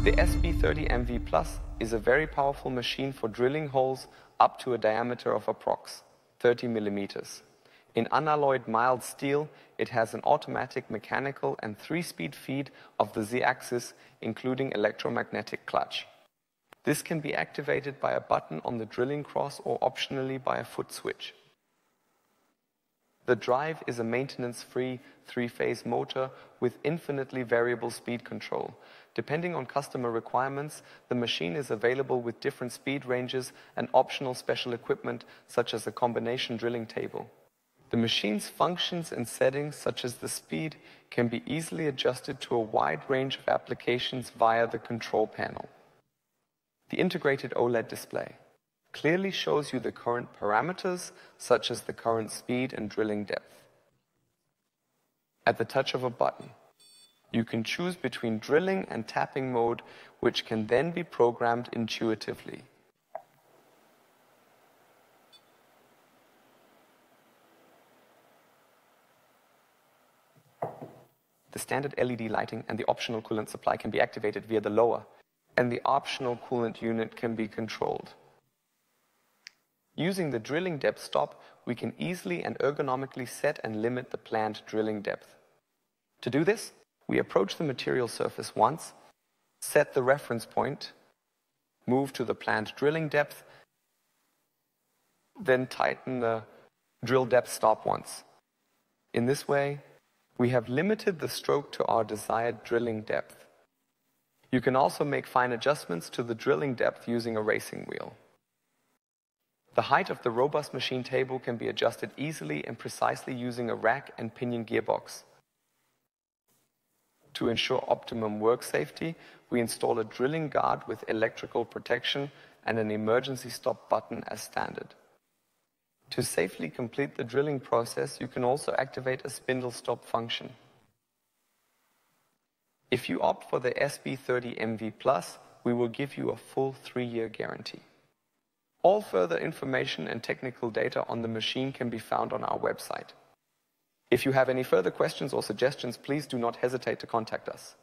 The SB30MV Plus is a very powerful machine for drilling holes up to a diameter of approx. 30 millimeters. In unalloyed mild steel, it has an automatic mechanical and 3-speed feed of the Z-axis, including electromagnetic clutch. This can be activated by a button on the drilling cross or optionally by a foot switch. The drive is a maintenance-free 3-phase motor with infinitely variable speed control. Depending on customer requirements, the machine is available with different speed ranges and optional special equipment such as a combination drilling table. The machine's functions and settings such as the speed can be easily adjusted to a wide range of applications via the control panel. The integrated OLED display clearly shows you the current parameters, such as the current speed and drilling depth. At the touch of a button, you can choose between drilling and tapping mode, which can then be programmed intuitively. The standard LED lighting and the optional coolant supply can be activated via the lower, and the optional coolant unit can be controlled. Using the drilling depth stop, we can easily and ergonomically set and limit the planned drilling depth. To do this, we approach the material surface once, set the reference point, move to the planned drilling depth, then tighten the drill depth stop once. In this way, we have limited the stroke to our desired drilling depth. You can also make fine adjustments to the drilling depth using a racing wheel. The height of the robust machine table can be adjusted easily and precisely using a rack and pinion gearbox. To ensure optimum work safety, we install a drilling guard with electrical protection and an emergency stop button as standard. To safely complete the drilling process, you can also activate a spindle stop function. If you opt for the SB30MV Plus, we will give you a full 3-year guarantee. All further information and technical data on the machine can be found on our website. If you have any further questions or suggestions, please do not hesitate to contact us.